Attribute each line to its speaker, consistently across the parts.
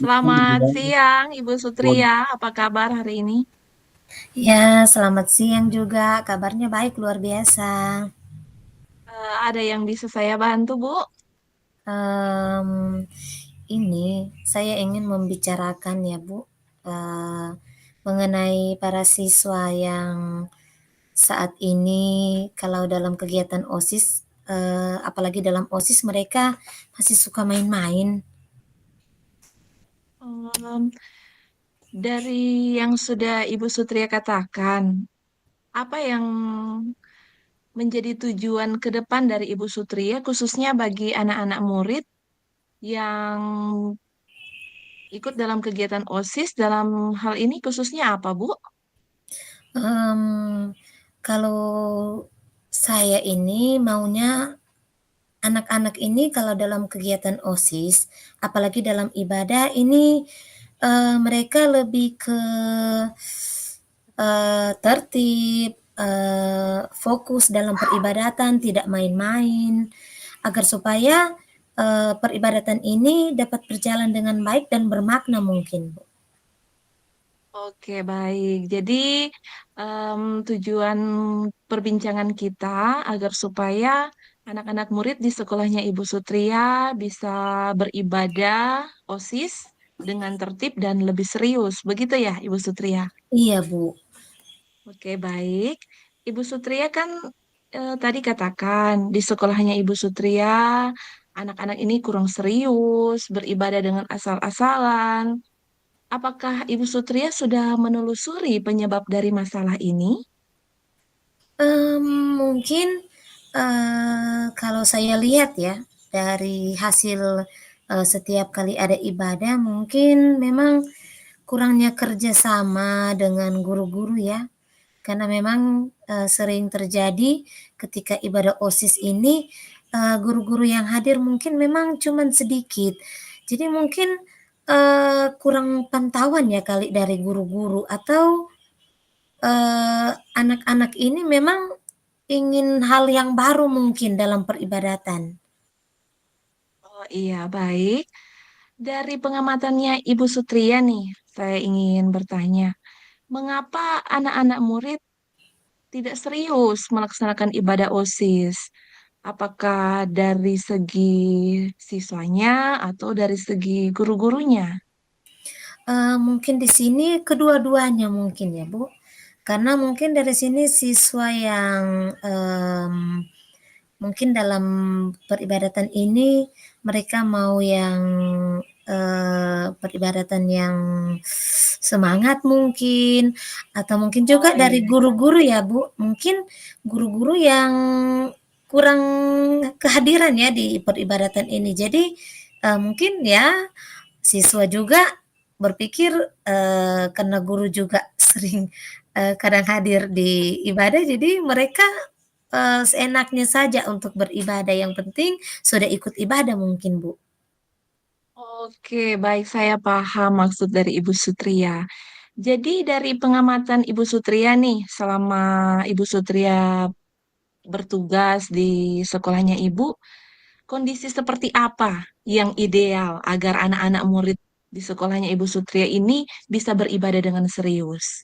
Speaker 1: Selamat siang, Ibu Sutria. Apa kabar hari ini?
Speaker 2: Ya, selamat siang juga. Kabarnya baik, luar biasa.
Speaker 1: Ada yang bisa saya bantu, Bu?
Speaker 2: Em, ini saya ingin membicarakan ya, Bu, eh, mengenai para siswa yang saat ini kalau dalam kegiatan OSIS, apalagi dalam OSIS mereka masih suka main-main.
Speaker 1: Em, dari yang sudah Ibu Sutria katakan, apa yang menjadi tujuan ke depan dari Ibu Sutria, khususnya bagi anak-anak murid yang ikut dalam kegiatan OSIS, dalam hal ini khususnya apa, Bu?
Speaker 2: Em, Kalau saya ini maunya anak-anak ini kalau dalam kegiatan OSIS, apalagi dalam ibadah ini, mereka lebih ke, tertib, fokus dalam peribadatan, tidak main-main, agar supaya, peribadatan ini dapat berjalan dengan baik dan bermakna mungkin, Bu.
Speaker 1: Oke, baik. Jadi, tujuan perbincangan kita agar supaya anak-anak murid di sekolahnya Ibu Sutria bisa beribadah OSIS dengan tertib dan lebih serius. Begitu ya, Ibu Sutria?
Speaker 2: Iya, Bu.
Speaker 1: Oke, baik. Ibu Sutria kan tadi katakan di sekolahnya Ibu Sutria, anak-anak ini kurang serius, beribadah dengan asal-asalan. Apakah Ibu Sutria sudah menelusuri penyebab dari masalah ini?
Speaker 2: Mungkin, kalau saya lihat ya, dari hasil, setiap kali ada ibadah mungkin memang kurangnya kerjasama dengan guru-guru ya, karena memang, sering terjadi ketika ibadah OSIS ini, guru-guru yang hadir mungkin memang cuman sedikit. Jadi mungkin, kurang pantauan ya kali dari guru-guru atau anak-anak ini memang ingin hal yang baru mungkin dalam peribadatan.
Speaker 1: Oh iya, baik. Dari pengamatannya Ibu Sutria nih, saya ingin bertanya, mengapa anak-anak murid tidak serius melaksanakan ibadah OSIS? Apakah dari segi siswanya atau dari segi guru-gurunya?
Speaker 2: Mungkin di sini kedua-duanya mungkin ya, Bu. Karena mungkin dari sini siswa yang, mungkin dalam peribadatan ini mereka mau yang, peribadatan yang semangat mungkin, atau mungkin
Speaker 1: Oh
Speaker 2: juga dari
Speaker 1: iya.
Speaker 2: guru-guru ya, Bu. Mungkin guru-guru yang kurang kehadiran ya di peribadatan ini. Jadi, mungkin ya siswa juga berpikir, karena guru juga sering, kadang hadir di ibadah, jadi mereka, seenaknya saja untuk beribadah, yang penting sudah ikut ibadah mungkin, Bu.
Speaker 1: Oke, baik saya paham maksud dari Ibu Sutria. Jadi dari pengamatan Ibu Sutria nih, selama Ibu Sutria bertugas di sekolahnya Ibu, kondisi seperti apa yang ideal agar anak-anak murid di sekolahnya Ibu Sutria ini bisa beribadah dengan serius?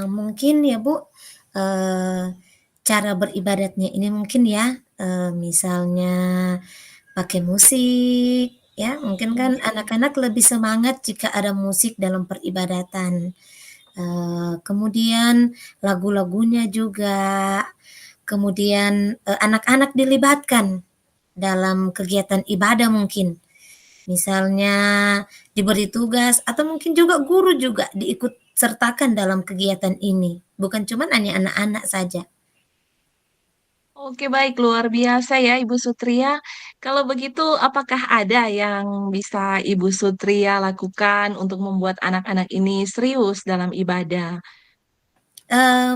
Speaker 2: Mungkin ya, Bu, eee, cara beribadatnya ini mungkin ya, misalnya pakai musik, ya, mungkin kan anak-anak lebih semangat jika ada musik dalam peribadatan. Kemudian lagu-lagunya juga, kemudian, anak-anak dilibatkan dalam kegiatan ibadah mungkin. Misalnya diberi tugas atau mungkin juga guru juga diikut sertakan dalam kegiatan ini, bukan cuman hanya anak-anak saja.
Speaker 1: Oke, baik, luar biasa ya Ibu Sutria. Kalau begitu, apakah ada yang bisa Ibu Sutria lakukan untuk membuat anak-anak ini serius dalam ibadah?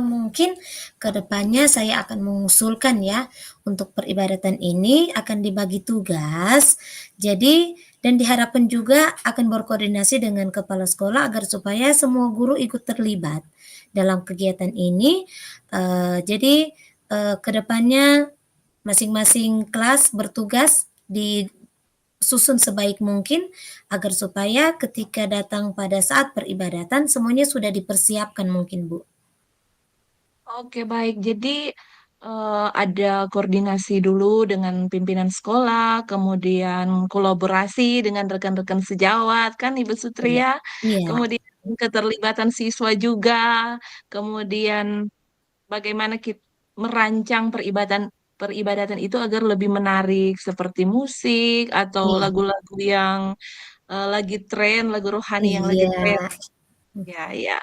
Speaker 2: Mungkin ke depannya saya akan mengusulkan ya, untuk peribadatan ini akan dibagi tugas, jadi dan diharapkan juga akan berkoordinasi dengan kepala sekolah agar supaya semua guru ikut terlibat dalam kegiatan ini, jadi, ke depannya masing-masing kelas bertugas di susun sebaik mungkin agar supaya ketika datang pada saat peribadatan semuanya sudah dipersiapkan mungkin, Bu.
Speaker 1: Oke, baik. Jadi ada koordinasi dulu dengan pimpinan sekolah, kemudian kolaborasi dengan rekan-rekan sejawat, kan Ibu
Speaker 2: Iya.
Speaker 1: Sutria,
Speaker 2: Iya,
Speaker 1: kemudian keterlibatan siswa juga, kemudian bagaimana kita merancang peribadatan itu agar lebih menarik, seperti musik atau
Speaker 2: iya,
Speaker 1: lagu-lagu yang lagi tren, lagu rohani yang lagi
Speaker 2: iya.
Speaker 1: tren. Ya, ya.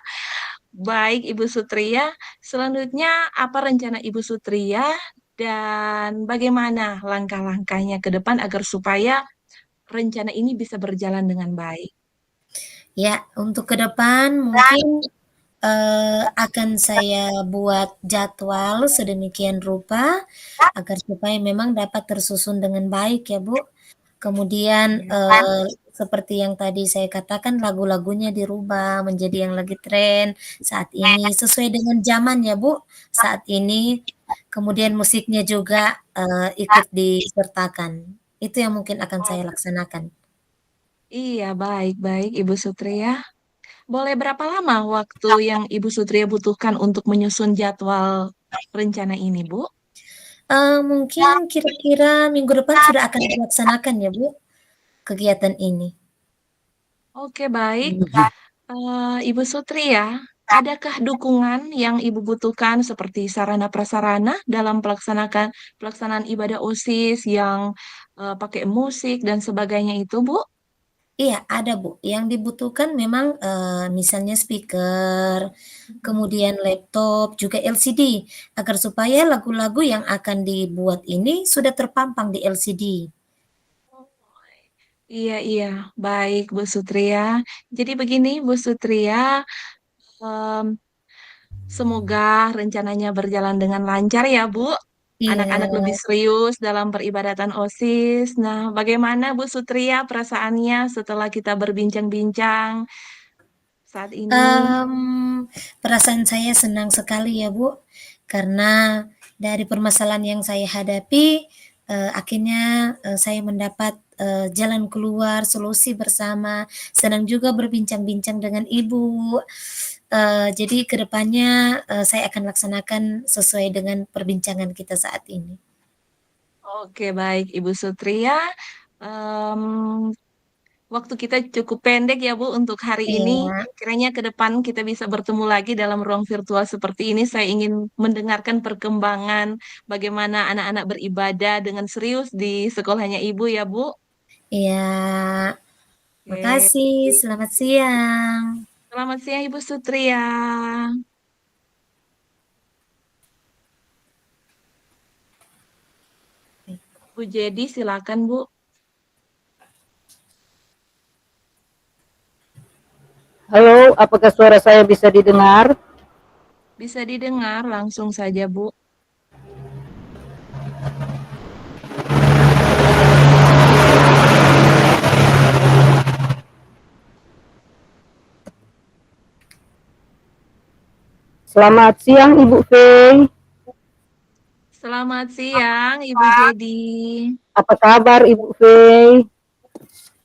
Speaker 1: Baik, Ibu Sutria. Selanjutnya, apa rencana Ibu Sutria dan bagaimana langkah-langkahnya ke depan agar supaya rencana ini bisa berjalan dengan baik?
Speaker 2: Ya, untuk ke depan mungkin, akan saya buat jadwal sedemikian rupa agar supaya memang dapat tersusun dengan baik ya, Bu. Kemudian,
Speaker 1: Ya.
Speaker 2: seperti yang tadi saya katakan lagu-lagunya dirubah menjadi yang lagi tren saat ini, sesuai dengan zaman ya, Bu, saat ini. Kemudian musiknya juga, ikut disertakan. Itu yang mungkin akan
Speaker 1: Oh,
Speaker 2: saya laksanakan.
Speaker 1: iya, baik-baik Ibu Sutria. Boleh berapa lama waktu yang Ibu Sutria butuhkan untuk menyusun jadwal rencana ini, Bu?
Speaker 2: Mungkin kira-kira minggu depan sudah akan dilaksanakan ya, Bu, kegiatan ini.
Speaker 1: Oke, baik. Ibu Sutri ya, adakah dukungan yang Ibu butuhkan seperti sarana prasarana dalam pelaksanaan ibadah OSIS yang pakai musik dan sebagainya itu, Bu?
Speaker 2: Iya, ada, Bu. Yang dibutuhkan memang, misalnya speaker, kemudian laptop, juga LCD, agar supaya lagu-lagu yang akan dibuat ini sudah terpampang di LCD.
Speaker 1: Oh, iya, iya, baik Bu Sutria. Jadi begini Bu Sutria, em, semoga rencananya berjalan dengan lancar ya Bu.
Speaker 2: Iya,
Speaker 1: Anak-anak lebih serius dalam peribadatan OSIS. Nah, bagaimana Bu Sutria perasaannya setelah kita berbincang-bincang saat ini?
Speaker 2: perasaan saya senang sekali ya, Bu, karena dari permasalahan yang saya hadapi, akhirnya, saya mendapat, jalan keluar, solusi bersama. Senang juga berbincang-bincang dengan Ibu. Jadi ke depannya, saya akan laksanakan sesuai dengan perbincangan kita saat ini.
Speaker 1: Oke, baik Ibu Sutria. Em, Waktu kita cukup pendek ya Bu untuk hari ini.
Speaker 2: Iya,
Speaker 1: Kiranya ke depan kita bisa bertemu lagi dalam ruang virtual seperti ini. Saya ingin mendengarkan perkembangan bagaimana anak-anak beribadah dengan serius di sekolahnya Ibu ya Bu.
Speaker 2: iya.
Speaker 1: Oke.
Speaker 2: Makasih, selamat siang.
Speaker 1: Selamat siang Ibu Sutria. Bu Jadi silakan Bu.
Speaker 3: Halo, apakah suara saya bisa didengar?
Speaker 1: Bisa didengar langsung saja Bu.
Speaker 3: Selamat siang, Ibu Fei.
Speaker 1: Selamat siang Ibu Jadi.
Speaker 3: Apa kabar, Ibu Fei?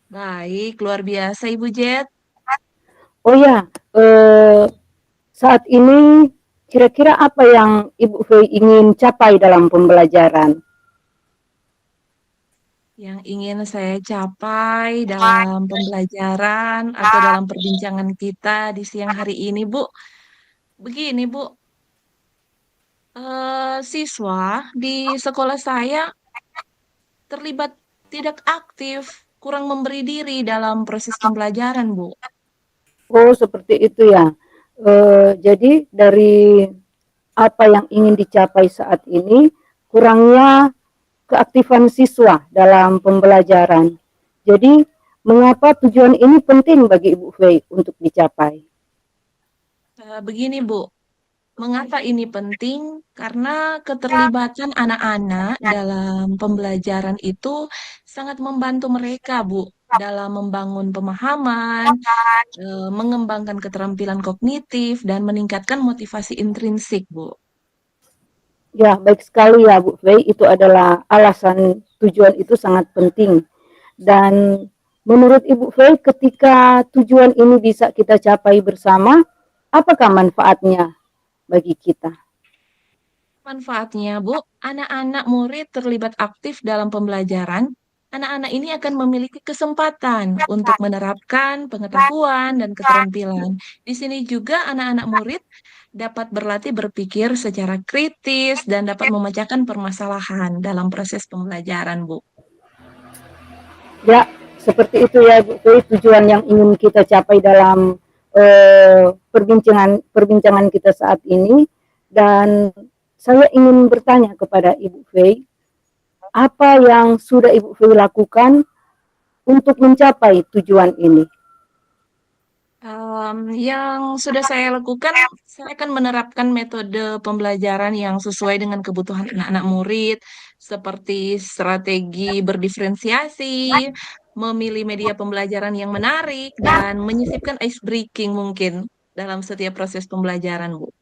Speaker 1: Baik, luar biasa Ibu Jet.
Speaker 3: Oh ya, saat ini kira-kira apa yang Ibu Fei ingin capai dalam pembelajaran?
Speaker 1: Yang ingin saya capai dalam pembelajaran atau dalam perbincangan kita di siang hari ini, Bu. Begini, Bu, siswa di sekolah saya terlibat tidak aktif, kurang memberi diri dalam proses pembelajaran, Bu.
Speaker 3: Oh, seperti itu ya. Jadi dari apa yang ingin dicapai saat ini, kurangnya keaktifan siswa dalam pembelajaran. Jadi, mengapa tujuan ini penting bagi Ibu Fei untuk dicapai?
Speaker 1: Begini, Bu, mengapa ini penting? Karena keterlibatan anak-anak dalam pembelajaran itu sangat membantu mereka, Bu, dalam membangun pemahaman, mengembangkan keterampilan kognitif, dan meningkatkan motivasi intrinsik, Bu.
Speaker 3: Ya, baik sekali ya Bu Fei, itu adalah alasan tujuan itu sangat penting. Dan menurut Ibu Fei, ketika tujuan ini bisa kita capai bersama, apakah manfaatnya bagi kita?
Speaker 1: Manfaatnya, Bu, anak-anak murid terlibat aktif dalam pembelajaran. Anak-anak ini akan memiliki kesempatan untuk menerapkan pengetahuan dan keterampilan. Di sini juga anak-anak murid dapat berlatih berpikir secara kritis dan dapat memecahkan permasalahan dalam proses pembelajaran, Bu.
Speaker 3: Ya, seperti itu ya Bu Fei, tujuan yang ingin kita capai dalam perbincangan kita saat ini. Dan saya ingin bertanya kepada Ibu Fei, apa yang sudah Ibu Fei lakukan untuk mencapai tujuan ini?
Speaker 1: Yang sudah saya lakukan, saya akan menerapkan metode pembelajaran yang sesuai dengan kebutuhan anak-anak murid, seperti strategi berdiferensiasi, memilih media pembelajaran yang menarik, dan menyisipkan ice breaking mungkin dalam setiap proses pembelajaran, Bu.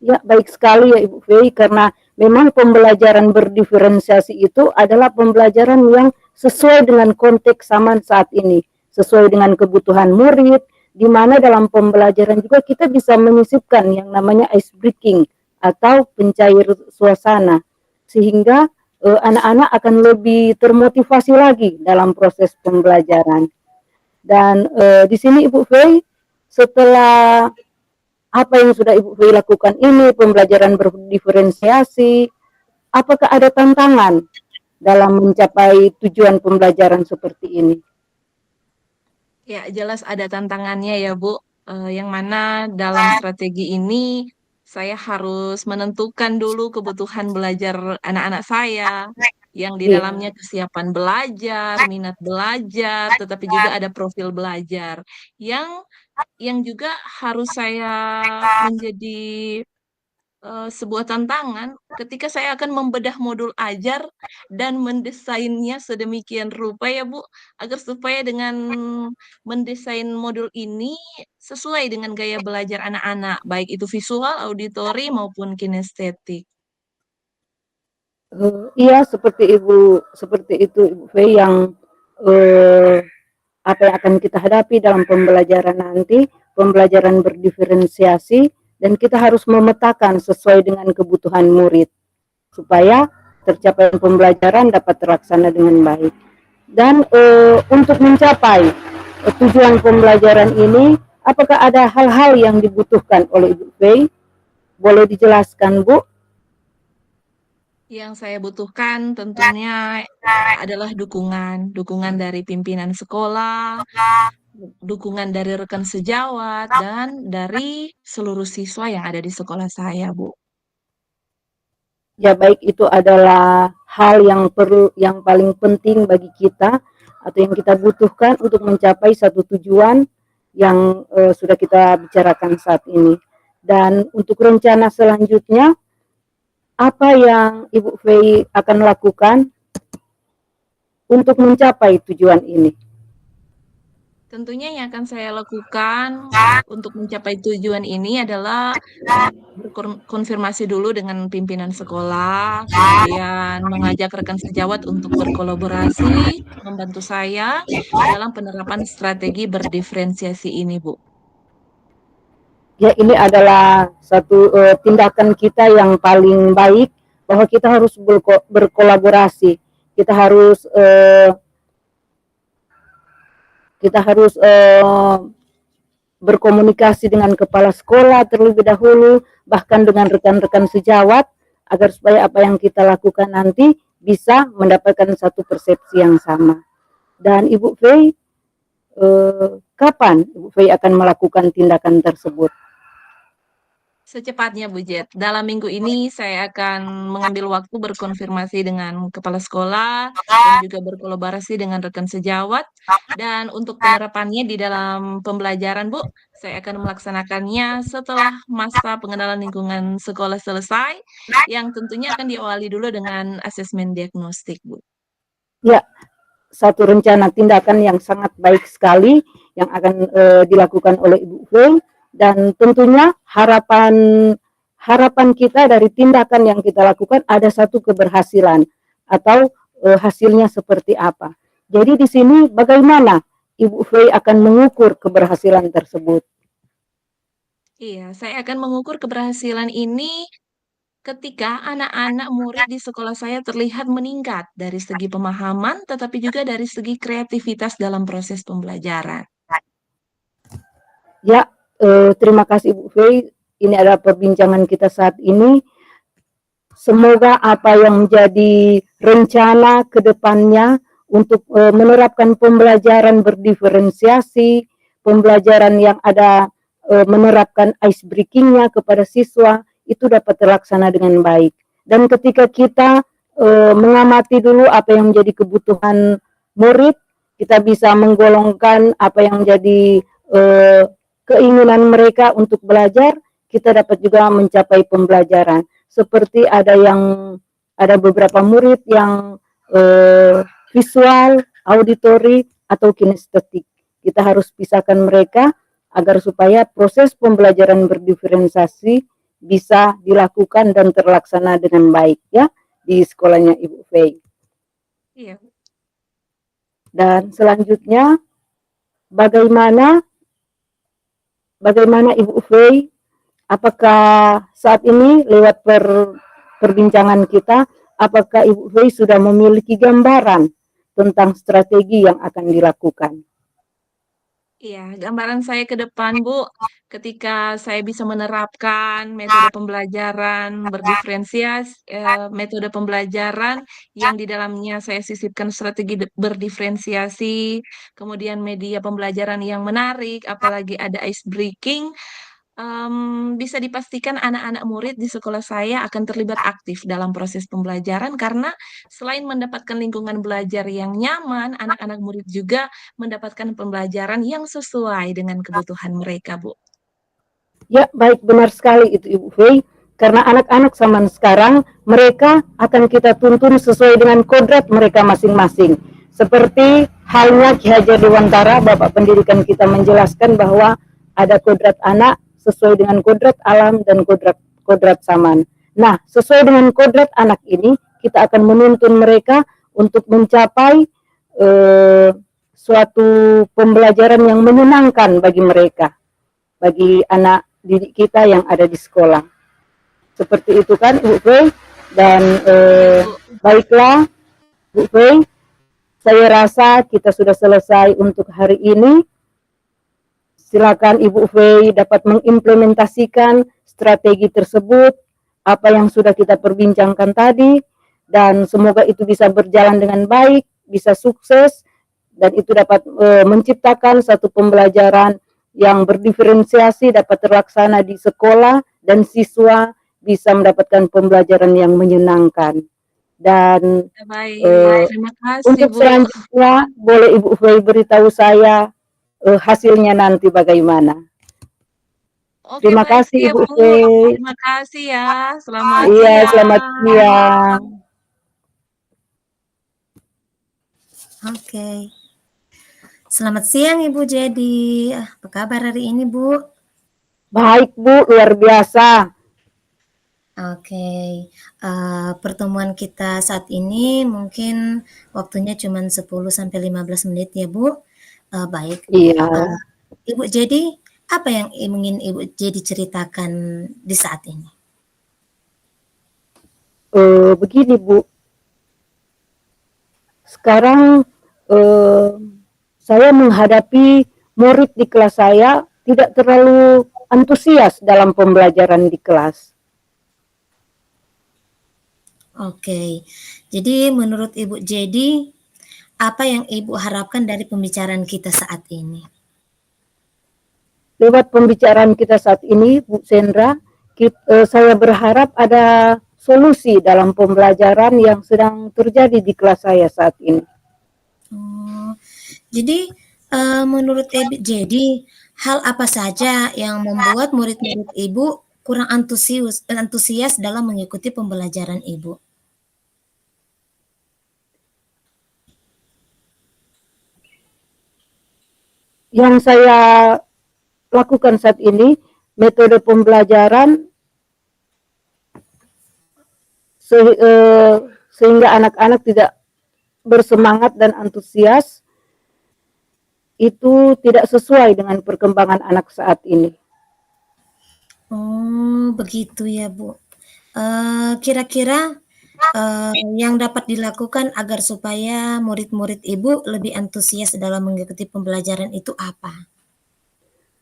Speaker 3: Ya, baik sekali ya Ibu Fei, karena memang pembelajaran berdiferensiasi itu adalah pembelajaran yang sesuai dengan konteks zaman saat ini, sesuai dengan kebutuhan murid, di mana dalam pembelajaran juga kita bisa menyisipkan yang namanya ice breaking atau pencair suasana, sehingga anak-anak akan lebih termotivasi lagi dalam proses pembelajaran. Dan di sini Ibu Fei, setelah apa yang sudah Ibu Fei lakukan ini, pembelajaran berdiferensiasi, apakah ada tantangan dalam mencapai tujuan pembelajaran seperti ini?
Speaker 1: Ya, jelas ada tantangannya ya, Bu. Yang mana dalam strategi ini saya harus menentukan dulu kebutuhan belajar anak-anak saya, yang di
Speaker 3: Iya.
Speaker 1: dalamnya kesiapan belajar, minat belajar, tetapi juga ada profil belajar yang juga harus saya menjadi sebuah tantangan ketika saya akan membedah modul ajar dan mendesainnya sedemikian rupa ya Bu, agar supaya dengan mendesain modul ini sesuai dengan gaya belajar anak-anak, baik itu visual, auditori, maupun kinestetik.
Speaker 3: Iya, seperti itu Ibu Fei, yang uh, apa yang akan kita hadapi dalam pembelajaran nanti, pembelajaran berdiferensiasi, dan kita harus memetakan sesuai dengan kebutuhan murid supaya tercapai pembelajaran dapat terlaksana dengan baik. Dan untuk mencapai tujuan pembelajaran ini, apakah ada hal-hal yang dibutuhkan oleh Ibu Fei? Boleh dijelaskan, Bu?
Speaker 1: Yang saya butuhkan tentunya adalah dukungan dari pimpinan sekolah, dukungan dari rekan sejawat, dan dari seluruh siswa yang ada di sekolah saya, Bu.
Speaker 3: Ya, baik, itu adalah hal yang paling penting bagi kita atau yang kita butuhkan untuk mencapai satu tujuan yang sudah kita bicarakan saat ini. Dan untuk rencana selanjutnya, apa yang Ibu Fei akan lakukan untuk mencapai tujuan ini?
Speaker 1: Tentunya yang akan saya lakukan untuk mencapai tujuan ini adalah berkonfirmasi dulu dengan pimpinan sekolah, kemudian mengajak rekan sejawat untuk berkolaborasi, membantu saya dalam penerapan strategi berdiferensiasi ini, Bu.
Speaker 3: Ya, ini adalah satu tindakan kita yang paling baik, bahwa kita harus berkolaborasi, kita harus berkomunikasi dengan kepala sekolah terlebih dahulu, bahkan dengan rekan-rekan sejawat, agar supaya apa yang kita lakukan nanti bisa mendapatkan satu persepsi yang sama. Dan Ibu Fei, kapan Ibu Fei akan melakukan tindakan tersebut?
Speaker 1: Secepatnya, Bu Jet. Dalam minggu ini saya akan mengambil waktu berkonfirmasi dengan kepala sekolah dan juga berkolaborasi dengan rekan sejawat. Dan untuk penerapannya di dalam pembelajaran, Bu, saya akan melaksanakannya setelah masa pengenalan lingkungan sekolah selesai, yang tentunya akan diawali dulu dengan asesmen diagnostik, Bu.
Speaker 3: Ya, satu rencana tindakan yang sangat baik sekali yang akan dilakukan oleh Ibu Fei, dan tentunya harapan kita dari tindakan yang kita lakukan ada satu keberhasilan atau hasilnya seperti apa. Jadi di sini bagaimana Ibu Fei akan mengukur keberhasilan tersebut?
Speaker 1: Iya, saya akan mengukur keberhasilan ini ketika anak-anak murid di sekolah saya terlihat meningkat dari segi pemahaman, tetapi juga dari segi kreativitas dalam proses pembelajaran.
Speaker 3: Ya, terima kasih Ibu Fei. Ini adalah perbincangan kita saat ini. Semoga apa yang menjadi rencana ke depannya untuk menerapkan pembelajaran berdiferensiasi, pembelajaran yang ada menerapkan ice breaking-nya kepada siswa, itu dapat terlaksana dengan baik. Dan ketika kita mengamati dulu apa yang menjadi kebutuhan murid, kita bisa menggolongkan apa yang menjadi keinginan mereka untuk belajar, kita dapat juga mencapai pembelajaran. Seperti ada beberapa murid yang visual, auditory, atau kinestetik. Kita harus pisahkan mereka agar supaya proses pembelajaran berdiferensiasi bisa dilakukan dan terlaksana dengan baik ya di sekolahnya Ibu Fei.
Speaker 1: Iya.
Speaker 3: Dan selanjutnya bagaimana Ibu Fei, apakah saat ini lewat perbincangan kita, apakah Ibu Fei sudah memiliki gambaran tentang strategi yang akan dilakukan?
Speaker 1: Iya, gambaran saya ke depan, Bu, ketika saya bisa menerapkan metode pembelajaran metode pembelajaran yang di dalamnya saya sisipkan strategi berdiferensiasi, kemudian media pembelajaran yang menarik, apalagi ada ice breaking, bisa dipastikan anak-anak murid di sekolah saya akan terlibat aktif dalam proses pembelajaran karena selain mendapatkan lingkungan belajar yang nyaman, anak-anak murid juga mendapatkan pembelajaran yang sesuai dengan kebutuhan mereka, Bu.
Speaker 3: Ya, baik, benar sekali itu Ibu Fei. Karena anak-anak zaman sekarang, mereka akan kita tuntun sesuai dengan kodrat mereka masing-masing. Seperti halnya Ki Hajar Dewantara, Bapak Pendidikan kita menjelaskan bahwa ada kodrat anak sesuai dengan kodrat alam dan kodrat zaman. Nah, sesuai dengan kodrat anak ini, kita akan menuntun mereka untuk mencapai suatu pembelajaran yang menyenangkan bagi mereka, bagi anak didik kita yang ada di sekolah. Seperti itu kan Bu Fei. Dan baiklah Bu Fei, saya rasa kita sudah selesai untuk hari ini. Silakan Ibu Fei dapat mengimplementasikan strategi tersebut, apa yang sudah kita perbincangkan tadi, dan semoga itu bisa berjalan dengan baik, bisa sukses, dan itu dapat menciptakan satu pembelajaran yang berdiferensiasi dapat terlaksana di sekolah dan siswa bisa mendapatkan pembelajaran yang menyenangkan. Dan
Speaker 1: Baik, terima kasih,
Speaker 3: untuk
Speaker 1: Bu.
Speaker 3: selanjutnya boleh Ibu Fei beritahu saya hasilnya nanti bagaimana.
Speaker 1: Oke,
Speaker 3: Terima
Speaker 1: baik,
Speaker 3: kasih
Speaker 1: siap,
Speaker 3: Ibu
Speaker 1: Bu.
Speaker 3: Fei.
Speaker 1: Terima kasih ya. Selamat
Speaker 3: Iya, selamat
Speaker 1: siang.
Speaker 3: siang.
Speaker 2: Oke. Selamat siang Ibu Jadi. Apa kabar hari ini, Bu?
Speaker 3: Baik Bu, luar biasa.
Speaker 2: Oke, pertemuan kita saat ini mungkin waktunya cuma 10-15 menit ya Bu. Baik,
Speaker 3: Iya,
Speaker 2: Ibu Jadi, apa yang ingin Ibu Jadi ceritakan di saat ini?
Speaker 3: begini Bu, sekarang saya menghadapi murid di kelas saya tidak terlalu antusias dalam pembelajaran di kelas.
Speaker 2: Oke, jadi menurut Ibu Jadi, apa yang Ibu harapkan dari pembicaraan kita saat ini?
Speaker 3: Lewat pembicaraan kita saat ini, Bu Sendra, saya berharap ada solusi dalam pembelajaran yang sedang terjadi di kelas saya saat ini.
Speaker 2: Oh, jadi menurut Ibu Jadi, hal apa saja yang membuat murid-murid Ibu kurang antusias dalam mengikuti pembelajaran Ibu?
Speaker 3: Yang saya lakukan saat ini, metode pembelajaran sehingga anak-anak tidak bersemangat dan antusias itu tidak sesuai dengan perkembangan anak saat ini.
Speaker 2: Oh, begitu ya, Bu. Kira-kira, yang dapat dilakukan agar supaya murid-murid Ibu lebih antusias dalam mengikuti pembelajaran itu apa?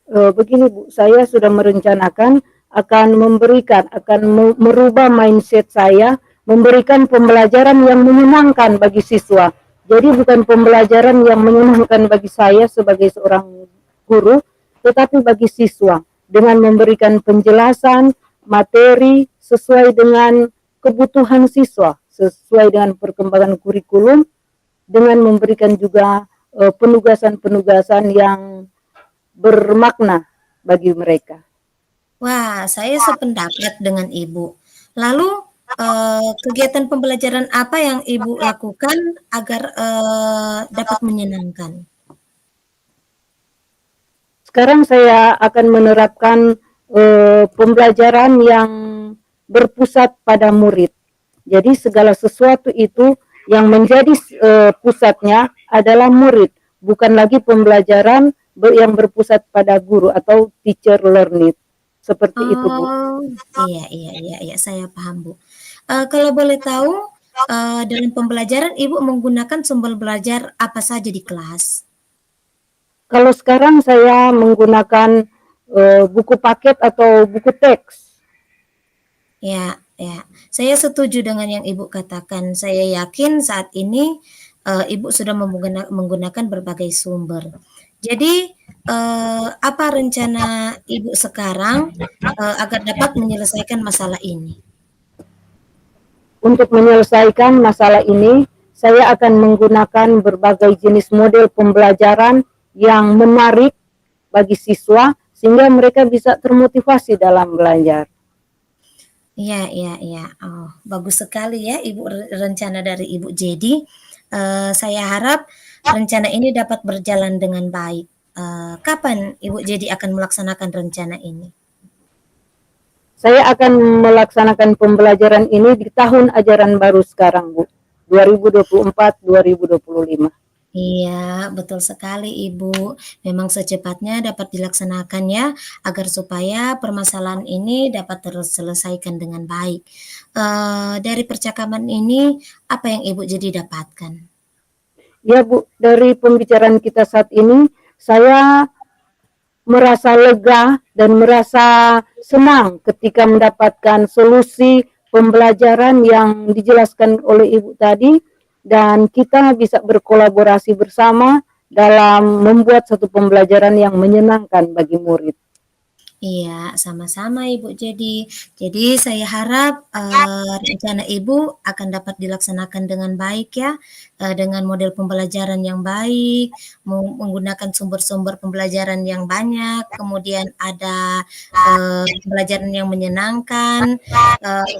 Speaker 3: Begini Bu, saya sudah merencanakan akan merubah mindset saya, memberikan pembelajaran yang menyenangkan bagi siswa. Jadi bukan pembelajaran yang menyenangkan bagi saya sebagai seorang guru, tetapi bagi siswa dengan memberikan penjelasan materi sesuai dengan kebutuhan siswa, sesuai dengan perkembangan kurikulum, dengan memberikan juga penugasan-penugasan yang bermakna bagi mereka.
Speaker 2: Wah, saya sependapat dengan Ibu. Lalu, kegiatan pembelajaran apa yang Ibu lakukan agar, dapat menyenangkan?
Speaker 3: Sekarang saya akan menerapkan pembelajaran yang berpusat pada murid. Jadi segala sesuatu itu yang menjadi pusatnya adalah murid, bukan lagi pembelajaran yang berpusat pada guru atau teacher learn it. Seperti itu, Bu.
Speaker 2: Oh, iya iya iya iya, saya paham, Bu. Kalau boleh tahu, dalam pembelajaran Ibu menggunakan sumber belajar apa saja di kelas?
Speaker 3: Kalau sekarang saya menggunakan buku paket atau buku teks.
Speaker 2: Ya ya, saya setuju dengan yang Ibu katakan. Saya yakin saat ini, Ibu sudah menggunakan berbagai sumber. Jadi, apa rencana Ibu sekarang, agar dapat menyelesaikan masalah ini?
Speaker 3: Untuk menyelesaikan masalah ini, saya akan menggunakan berbagai jenis model pembelajaran yang menarik bagi siswa sehingga mereka bisa termotivasi dalam belajar.
Speaker 2: Iya iya iya. Oh, bagus sekali ya Ibu rencana dari Ibu. Jadi, saya harap rencana ini dapat berjalan dengan baik. Kapan Ibu jadi akan melaksanakan rencana ini?
Speaker 3: Saya akan melaksanakan pembelajaran ini di tahun ajaran baru sekarang, Bu. 2024-2025.
Speaker 2: Iya, betul sekali Ibu. Memang secepatnya dapat dilaksanakan ya, agar supaya permasalahan ini dapat terselesaikan dengan baik. Dari percakapan ini, apa yang Ibu jadi dapatkan?
Speaker 3: Ya, Bu, dari pembicaraan kita saat ini, saya merasa lega dan merasa senang ketika mendapatkan solusi pembelajaran yang dijelaskan oleh Ibu tadi, dan kita bisa berkolaborasi bersama dalam membuat satu pembelajaran yang menyenangkan bagi murid.
Speaker 2: Iya, sama-sama Ibu Jadi saya harap, rencana Ibu akan dapat dilaksanakan dengan baik ya, dengan model pembelajaran yang baik, menggunakan sumber-sumber pembelajaran yang banyak, kemudian ada, pembelajaran yang menyenangkan.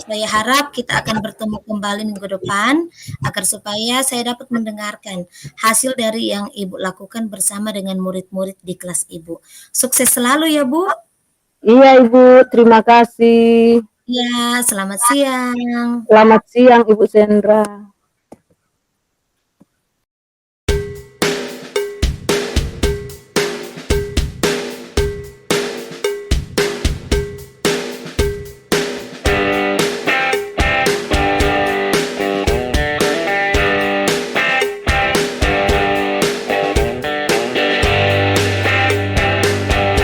Speaker 2: Saya harap kita akan bertemu kembali minggu depan, agar supaya saya dapat mendengarkan hasil dari yang Ibu lakukan bersama dengan murid-murid di kelas Ibu. Sukses selalu ya Bu.
Speaker 3: Iya, Ibu, terima kasih.
Speaker 2: Iya, selamat siang.
Speaker 3: Selamat siang, Ibu Sendra.